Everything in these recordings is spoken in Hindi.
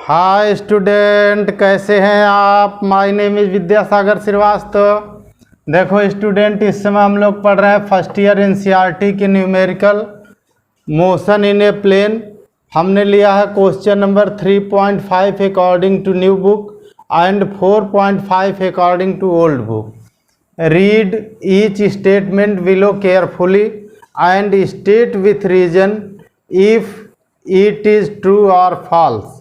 हाय स्टूडेंट, कैसे हैं आप। My name is Vidyasagar Srivastava. देखो स्टूडेंट, इस समय हम लोग पढ़ रहे हैं फर्स्ट ईयर एनसीईआरटी के numerical motion in a plane. हमने लिया है question number 3.5 according to new book and 4.5 according to old book. Read each statement below carefully and state with reason if it is true और फॉल्स।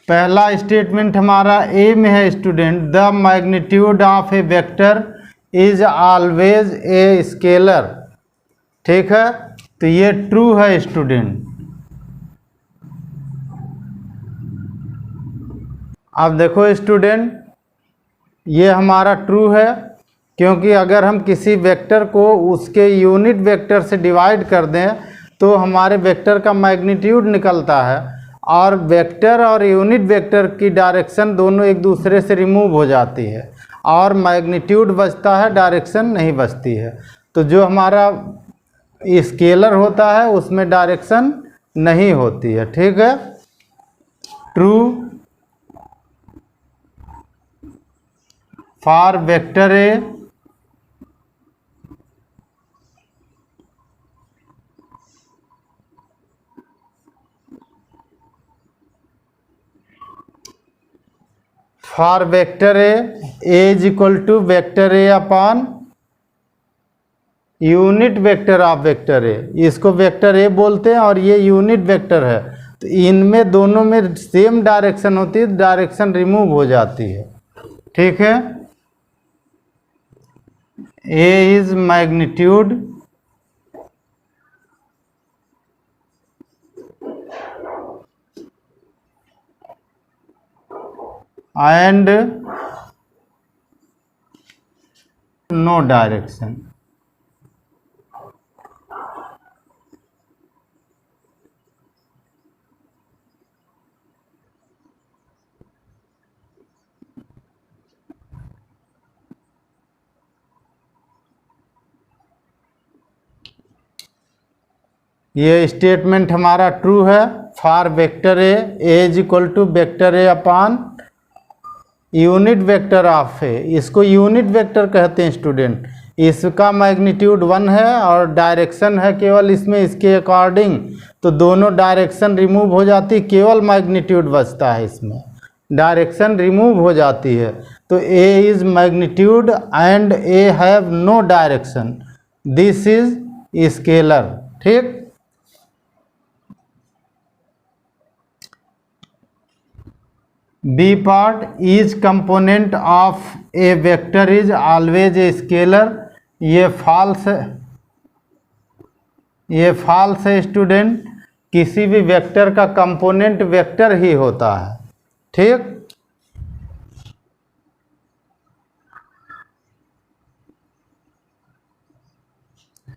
पहला स्टेटमेंट हमारा ए में है student, the magnitude of a vector is always a scalar. ठीक है, तो ये ट्रू है स्टूडेंट। अब देखो स्टूडेंट, ये हमारा ट्रू है क्योंकि अगर हम किसी वेक्टर को उसके यूनिट वेक्टर से डिवाइड कर दें तो हमारे वेक्टर का मैग्नीट्यूड निकलता है, और वेक्टर और यूनिट वेक्टर की डायरेक्शन दोनों एक दूसरे से रिमूव हो जाती है और मैग्नीट्यूड बचता है, डायरेक्शन नहीं बचती है। तो जो हमारा स्केलर होता है उसमें डायरेक्शन नहीं होती है। ठीक है, true for vector A for vector A is equal to vector A upon unit vector of vector A. इसको वेक्टर ए बोलते हैं और ये यूनिट वेक्टर है, तो इनमें दोनों में सेम डायरेक्शन होती है, डायरेक्शन रिमूव हो जाती है। ठीक है, A is magnitude and no direction। ये स्टेटमेंट हमारा ट्रू है for vector A is equal to vector A upon unit vector of A. इसको यूनिट वेक्टर कहते हैं स्टूडेंट। इसका मैग्नीट्यूड 1 है और डायरेक्शन है केवल इसमें इसके अकॉर्डिंग, तो दोनों डायरेक्शन रिमूव हो जाती, केवल मैग्नीट्यूड बचता है, इसमें डायरेक्शन रिमूव हो जाती है। तो A is magnitude and A have no direction, this is scalar. ठीक, B part, each component of a vector is always a scalar. ये फॉल्स है, ये फॉल्स है स्टूडेंट। किसी भी वेक्टर का कंपोनेंट वेक्टर ही होता है। ठीक,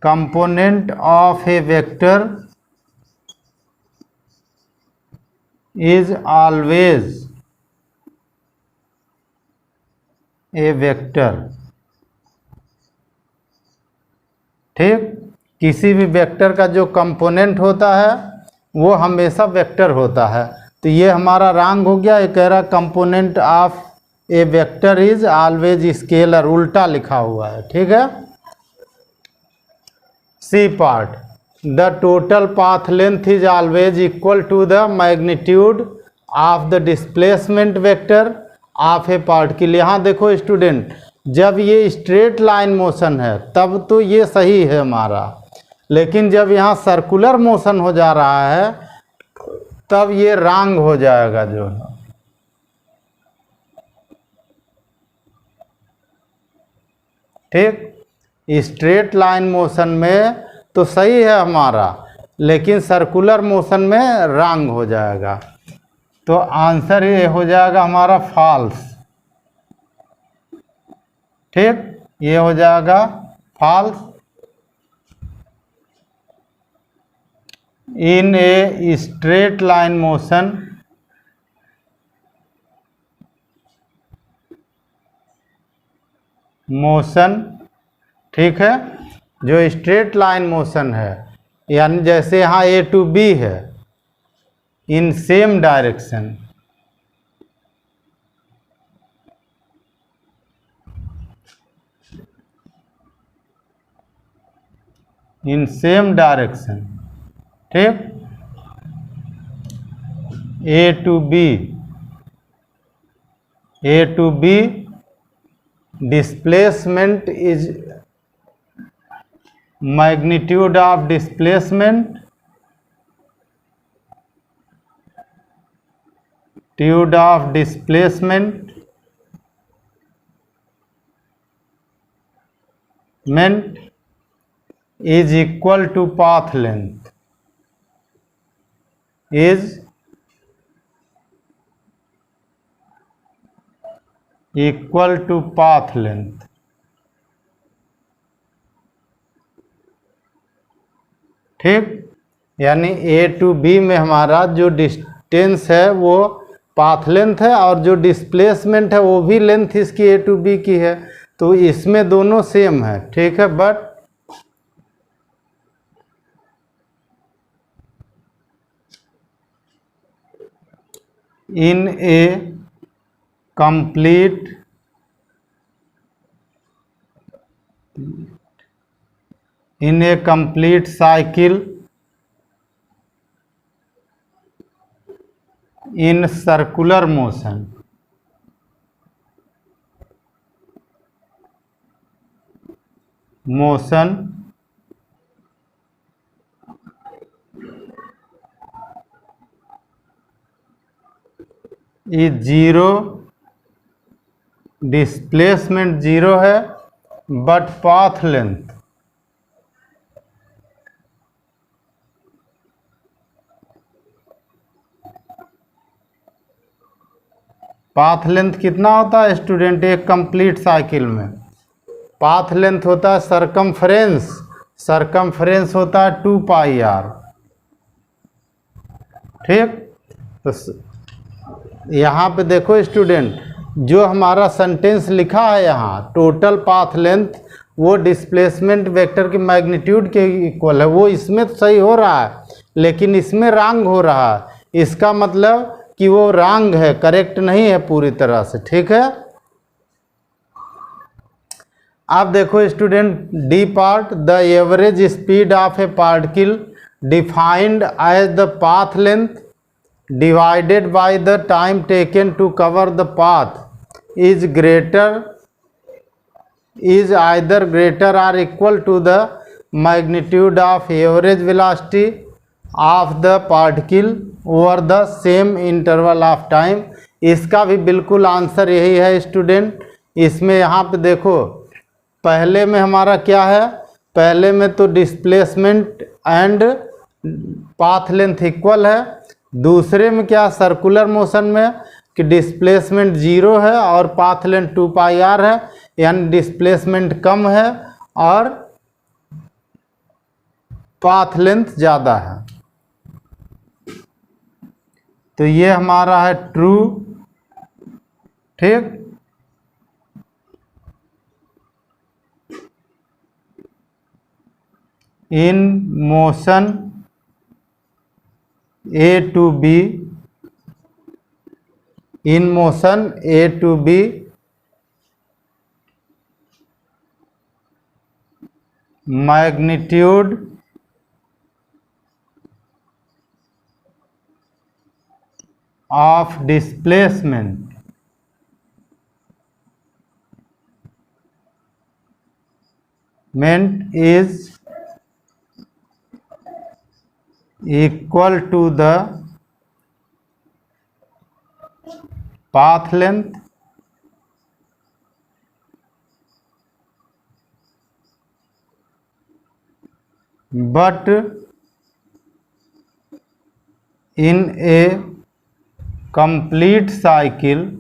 component of a vector is always A vector. ठीक, किसी भी वेक्टर का जो कंपोनेंट होता है वो हमेशा वेक्टर होता है। तो ये हमारा रॉन्ग हो गया। ये कह रहा component of a vector is always scalar, उल्टा लिखा हुआ है। ठीक है, C part, the total path length is always equal to the magnitude of the displacement vector of a particle. यहाँ देखो स्टूडेंट, जब ये स्ट्रेट लाइन मोशन है तब तो ये सही है हमारा, लेकिन जब यहाँ सर्कुलर मोशन हो जा रहा है तब ये रॉन्ग हो जाएगा जो है। ठीक, स्ट्रेट लाइन मोशन में तो सही है हमारा, लेकिन सर्कुलर मोशन में रॉन्ग हो जाएगा। तो आंसर ये हो जाएगा हमारा फॉल्स। ठीक, ये हो जाएगा false. In a straight line motion ठीक है, जो स्ट्रेट लाइन मोशन है, यानी जैसे यहाँ ए टू बी है, in same direction. In same direction. ठीक, A to B. A to B, displacement is magnitude of displacement, magnitude of displacement is equal to path length, is equal to path length. ठीक, यानी A to B में हमारा जो डिस्टेंस है वो पाथ लेंथ है और जो डिस्प्लेसमेंट है वो भी लेंथ इसकी A to B की है, तो इसमें दोनों सेम है। ठीक है, but in a complete cycle in circular motion, is zero, displacement zero है, बट पाथ लेंथ कितना होता है स्टूडेंट एक कंप्लीट साइकिल में? पाथ लेंथ होता है सरकमफ्रेंस होता है 2 पाई आर। ठीक, तो यहाँ पे देखो स्टूडेंट, जो हमारा सेंटेंस लिखा है यहाँ टोटल पाथ लेंथ वो डिस्प्लेसमेंट वेक्टर की मैग्नीट्यूड के इक्वल है, वो इसमें तो सही हो रहा है लेकिन इसमें रॉन्ग हो रहा है। इसका मतलब कि वो रॉन्ग है, करेक्ट नहीं है पूरी तरह से। ठीक है, अब देखो student D part, the average speed of a particle defined as the path length divided by the time taken to cover the path is either greater or equal to the magnitude of average velocity of the particle over the same interval of time। इसका भी बिल्कुल आंसर यही है स्टूडेंट। इसमें यहाँ पे देखो पहले में हमारा क्या है, पहले में तो displacement and path length equal है, दूसरे में क्या सर्कुलर मोशन में कि डिस्प्लेसमेंट जीरो है और पाथ लेंथ 2 पाई आर है, यानी डिस्प्लेसमेंट कम है और पाथ लेंथ ज़्यादा है। तो ये हमारा है ट्रू। ठीक, in motion A to B, in motion A to B magnitude of displacement is equal to the path length but in a complete cycle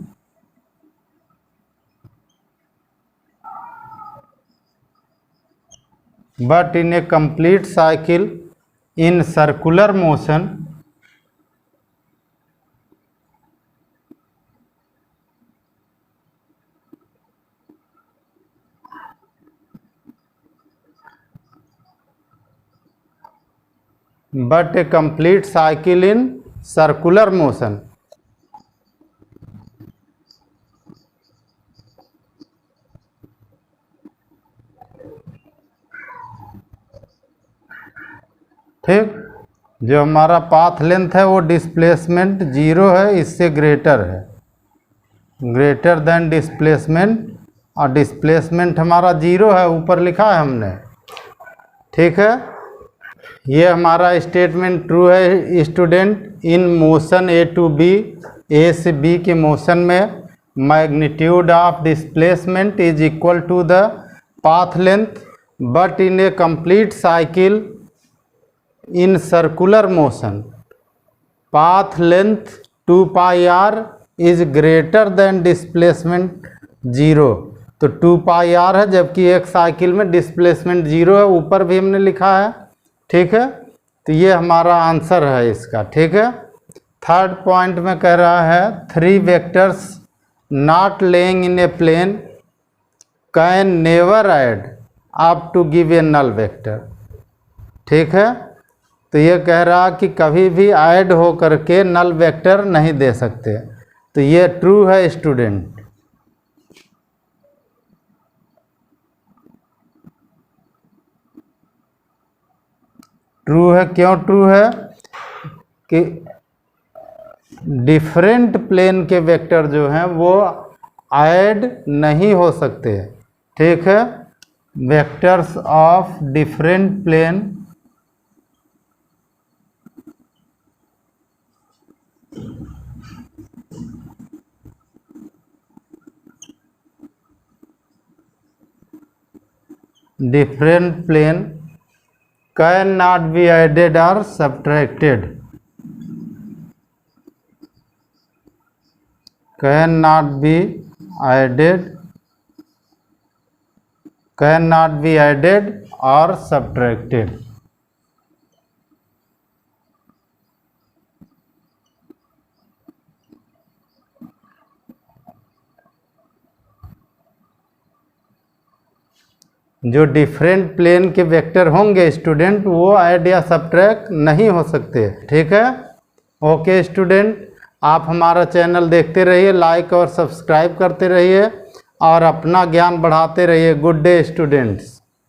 in circular motion but a complete cycle in circular motion. ठीक, जो हमारा पाथ लेंथ है वो डिस्प्लेसमेंट 0 है, इससे ग्रेटर है, ग्रेटर देन डिस्प्लेसमेंट, और डिस्प्लेसमेंट हमारा 0 है, ऊपर लिखा है हमने। ठीक है, ये हमारा स्टेटमेंट ट्रू है student. In motion A to B, A से बी के मोशन में magnitude of displacement is equal to the path length, but in a complete cycle in circular motion path length 2 pi R is greater than displacement 0। तो 2 पाई आर है, जबकि एक साइकिल में डिस्प्लेसमेंट 0 है, ऊपर भी हमने लिखा है। ठीक है, तो ये हमारा आंसर है इसका। ठीक है, थर्ड पॉइंट में कह रहा है 3 vectors not lying in a plane can never add up to give a null vector. ठीक है, तो ये कह रहा कि कभी भी ऐड हो करके नल वेक्टर नहीं दे सकते, तो ये ट्रू है स्टूडेंट। ट्रू है, क्यों ट्रू है कि डिफरेंट प्लेन के वेक्टर जो हैं वो ऐड नहीं हो सकते। ठीक है, vectors of different plane can not be added और subtracted, can not be added और सब्ट्रैक्टेड। जो डिफरेंट प्लेन के वेक्टर होंगे स्टूडेंट, वो ऐड या सब्ट्रैक्ट नहीं हो सकते। ठीक है, ओके स्टूडेंट, आप हमारा चैनल देखते रहिए, लाइक और सब्सक्राइब करते रहिए और अपना ज्ञान बढ़ाते रहिए। Good day students.